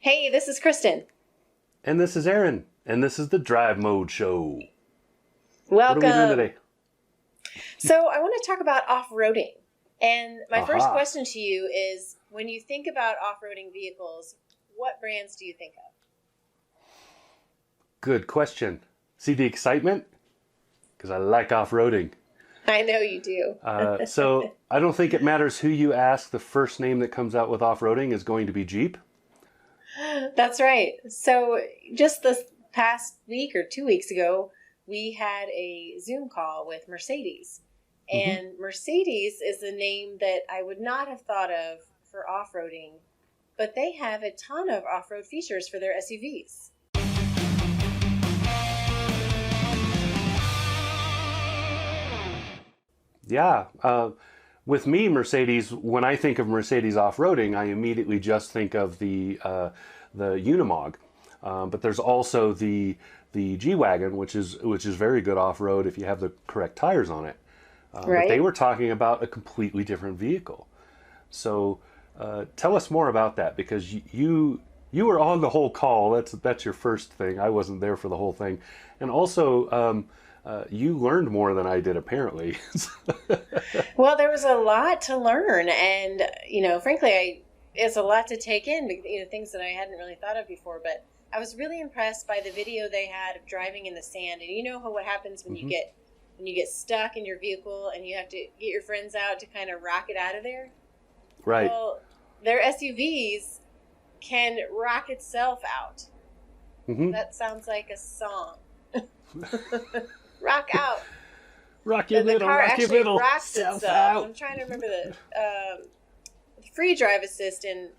Hey, this is Kristin. And this is Aaron. And this is the Drive Mode Show. Welcome. What are we doing today? So I want to talk about off-roading. And my first question to you is, when you think about off-roading vehicles, what brands do you think of? Good question. See the excitement? Because I like off-roading. I know you do. So I don't think it matters who you ask. The first name that comes out with off-roading is going to be Jeep. That's right. So just this past week or 2 weeks ago, we had a Zoom call with Mercedes. And Mercedes is a name that I would not have thought of for off-roading, but they have a ton of off-road features for their SUVs. Yeah. With me, Mercedes, when I think of Mercedes off-roading, I immediately just think of the Unimog. But there's also the G-Wagon, which is very good off-road if you have the correct tires on it. Right. But they were talking about a completely different vehicle. So tell us more about that, because you were on the whole call. That's your first thing. I wasn't there for the whole thing. And also, you learned more than I did, apparently. Well, there was a lot to learn, and frankly, it's a lot to take in. Things that I hadn't really thought of before. But I was really impressed by the video they had of driving in the sand. And you know what happens when you get stuck in your vehicle and you have to get your friends out to kind of rock it out of there. Right. Well, their SUVs can rock itself out. That sounds like a song. Rock out. Rock your the middle, car rock actually your middle, rocks itself. out. I'm trying to remember the free drive assist, and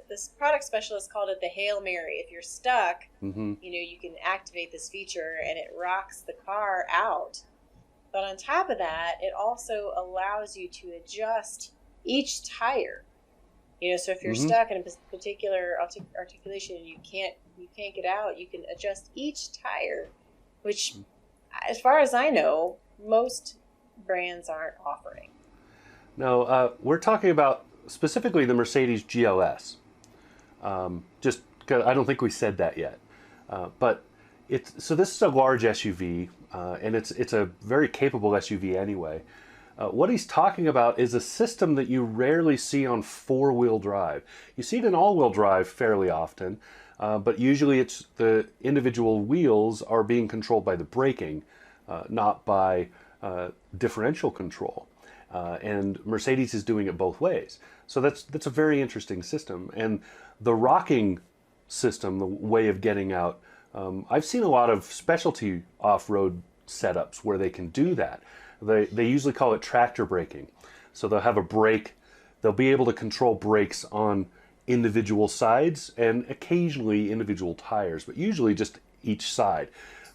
this product specialist called it the Hail Mary. If you're stuck, you can activate this feature and it rocks the car out. But on top of that, it also allows you to adjust each tire. So if you're stuck in a particular articulation and you can't get out, you can adjust each tire, which, as far as I know, most brands aren't offering. No, we're talking about specifically the Mercedes GLS. Just 'cause I don't think we said that yet. But this is a large SUV, and it's a very capable SUV anyway. What he's talking about is a system that you rarely see on four-wheel drive. You see it in all-wheel drive fairly often, but usually it's the individual wheels are being controlled by the braking, not by differential control. And Mercedes is doing it both ways. So that's a very interesting system. And the rocking system, the way of getting out, I've seen a lot of specialty off-road setups where they can do that. They usually call it tractor braking. So they'll have a brake. They'll be able to control brakes on individual sides and occasionally individual tires, but usually just each side.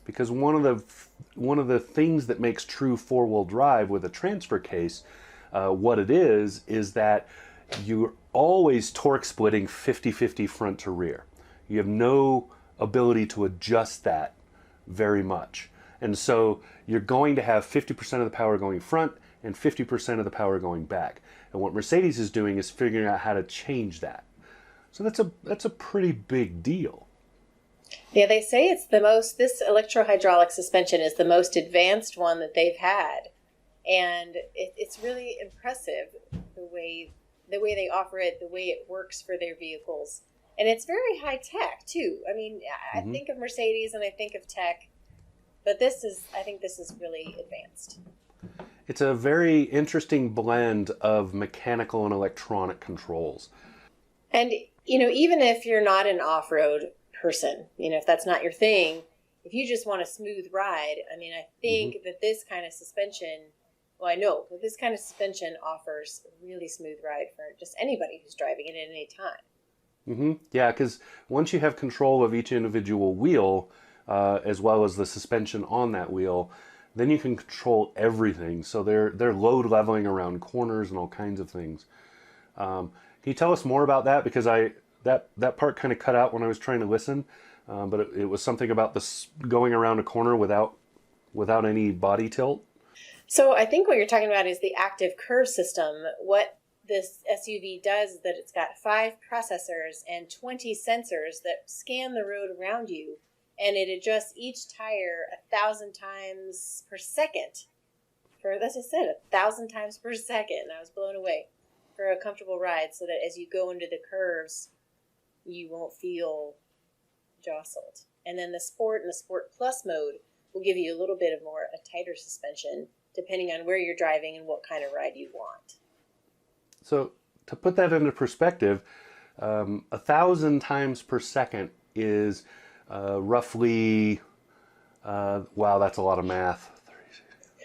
Because one of the things that makes true four-wheel drive with a transfer case, what it is that you're always torque splitting 50-50 front to rear. You have no ability to adjust that very much. And so you're going to have 50% of the power going front and 50% of the power going back. And what Mercedes is doing is figuring out how to change that. So that's a pretty big deal. Yeah, they say this electrohydraulic suspension is the most advanced one that they've had. And it's really impressive the way they offer it, the way it works for their vehicles. And it's very high tech too. I mean, I think of Mercedes and I think of tech, but I think this is really advanced. It's a very interesting blend of mechanical and electronic controls. And, even if you're not an off-road person, if that's not your thing, if you just want a smooth ride, I think that this kind of suspension, I know that this kind of suspension offers a really smooth ride for just anybody who's driving it at any time. Yeah, because once you have control of each individual wheel, as well as the suspension on that wheel, then you can control everything. So they're load leveling around corners and all kinds of things. Can you tell us more about that? Because that part kind of cut out when I was trying to listen, but it was something about this going around a corner without any body tilt. So I think what you're talking about is the active curve system. What this SUV does is that it's got 5 processors and 20 sensors that scan the road around you, and it adjusts each tire 1,000 times per second. For, as I said, 1,000 times per second. And I was blown away for a comfortable ride, so that as you go into the curves, you won't feel jostled. And then the Sport and the Sport Plus mode will give you a little bit of a tighter suspension, depending on where you're driving and what kind of ride you want. So to put that into perspective, 1,000 times per second is roughly, wow, that's a lot of math.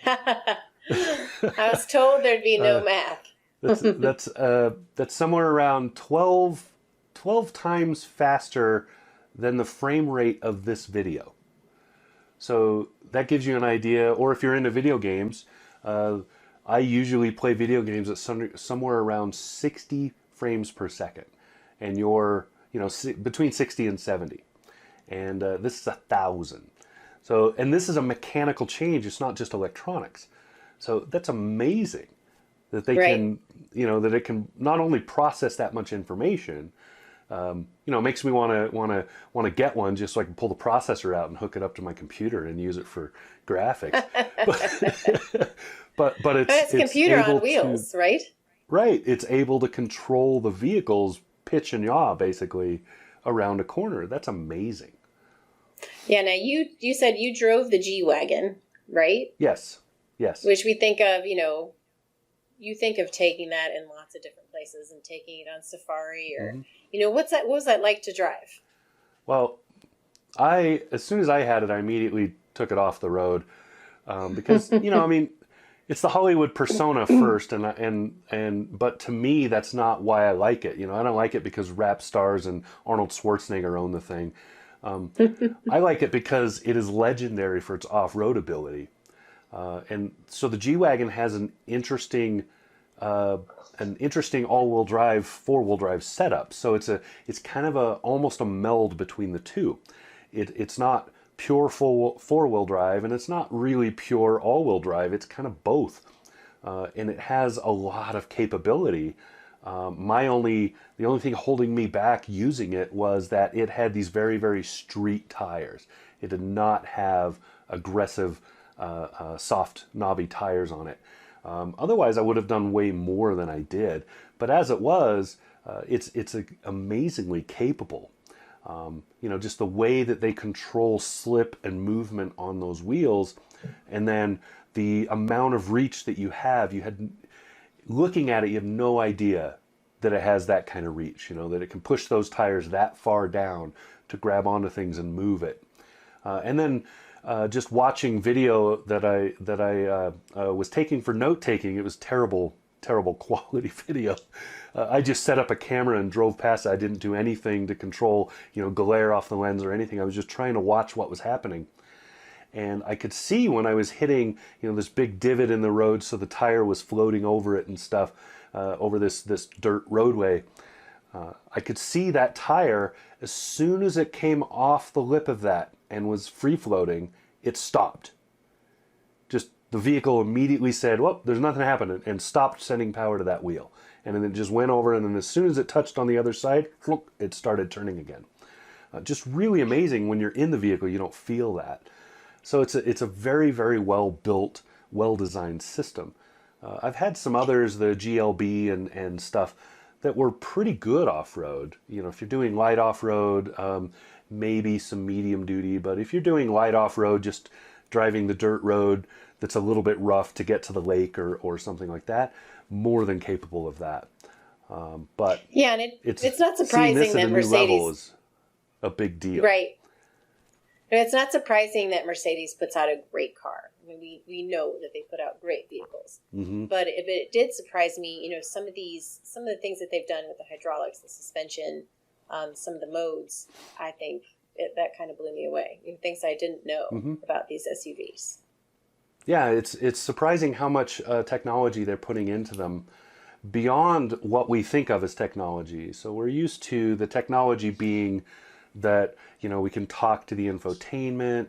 I was told there'd be no math. That's somewhere around 12 times faster than the frame rate of this video. So that gives you an idea. Or if you're into video games, I usually play video games at somewhere around 60 frames per second, and you're between 60 and 70, and this is 1,000. So, and this is a mechanical change. It's not just electronics. So that's amazing that they can, that it can not only process that much information. It makes me want to get one just so I can pull the processor out and hook it up to my computer and use it for graphics. but it's computer on wheels, right? Right. It's able to control the vehicle's pitch and yaw basically around a corner. That's amazing. Yeah. Now you said you drove the G-Wagon, right? Yes. Which we think of, you think of taking that in lots of different places and taking it on safari or, what was that like to drive? Well, as soon as I had it, I immediately took it off the road because, it's the Hollywood persona first. But to me, that's not why I like it. I don't like it because rap stars and Arnold Schwarzenegger own the thing. I like it because it is legendary for its off-road ability. And so the G-Wagon has an interesting all-wheel drive, four-wheel drive setup. So it's kind of almost a meld between the two. It's not pure four-wheel drive, and it's not really pure all-wheel drive. It's kind of both, and it has a lot of capability. The only thing holding me back using it was that it had these very, very street tires. It did not have aggressive, soft, knobby tires on it. Otherwise, I would have done way more than I did. But as it was, it's amazingly capable. Just the way that they control slip and movement on those wheels, and then the amount of reach that you had, looking at it, you have no idea that it has that kind of reach, that it can push those tires that far down to grab onto things and move it. And then just watching video that I was taking for note taking, it was terrible quality video. I just set up a camera and drove past it. I didn't do anything to control, glare off the lens or anything. I was just trying to watch what was happening. And I could see when I was hitting, this big divot in the road, so the tire was floating over it and stuff, over this dirt roadway. I could see that tire, as soon as it came off the lip of that and was free floating, it stopped. Just the vehicle immediately said, well, there's nothing happening, and stopped sending power to that wheel. And then it just went over, and then as soon as it touched on the other side, it started turning again. Just really amazing. When you're in the vehicle, you don't feel that. So it's a very, very well-built, well-designed system. I've had some others, the GLB and stuff, that were pretty good off-road. If you're doing light off-road, maybe some medium duty, but if you're doing light off-road, just driving the dirt road that's a little bit rough to get to the lake or something like that, more than capable of that. But yeah, and it's not surprising that Mercedes is a big deal, right? It's not surprising that Mercedes puts out a great car. I mean, we know that they put out great vehicles, but it did surprise me. Some of the things that they've done with the hydraulics, the suspension, some of the modes. I think that kind of blew me away. Things I didn't know about these SUVs. Yeah, it's surprising how much technology they're putting into them beyond what we think of as technology. So we're used to the technology being that, we can talk to the infotainment,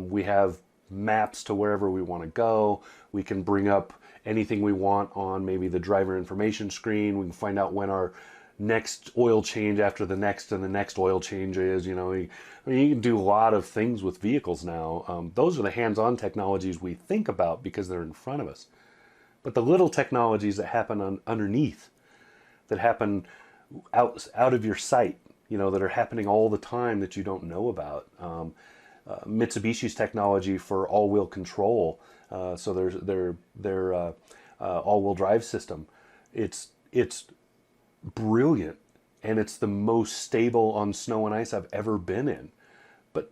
we have maps to wherever we want to go, we can bring up anything we want on maybe the driver information screen. We can find out when our next oil change after the next and the next oil change is. You know, you can do a lot of things with vehicles now. Those are the hands-on technologies we think about because they're in front of us. But the little technologies that happen underneath, that happen out of your sight, you know, that are happening all the time that you don't know about. Mitsubishi's technology for all-wheel control, so their all-wheel drive system, it's brilliant, and it's the most stable on snow and ice I've ever been in. But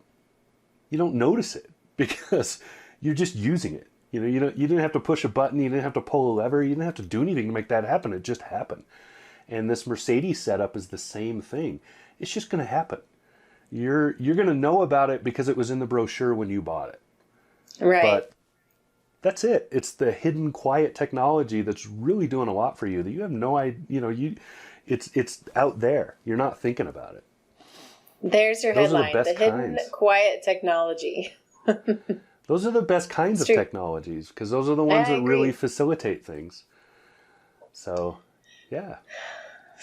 you don't notice it because you're just using it. You know, you didn't have to push a button, you didn't have to pull a lever, you didn't have to do anything to make that happen. It just happened. And this Mercedes setup is the same thing. It's just going to happen. You're going to know about it because it was in the brochure when you bought it. Right. But that's it. It's the hidden, quiet technology that's really doing a lot for you that you have no idea. You know, it's out there. You're not thinking about it. There's your headline: the hidden, kinds. Quiet technology. Those are the best kinds of technologies because those are the ones that really facilitate things. So, yeah.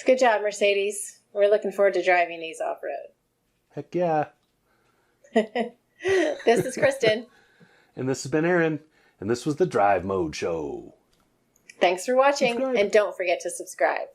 Good job, Mercedes. We're looking forward to driving these off-road. Heck yeah. This is Kristin. And this has been Aaron. And this was the Drive Mode Show. Thanks for watching. And don't forget to subscribe.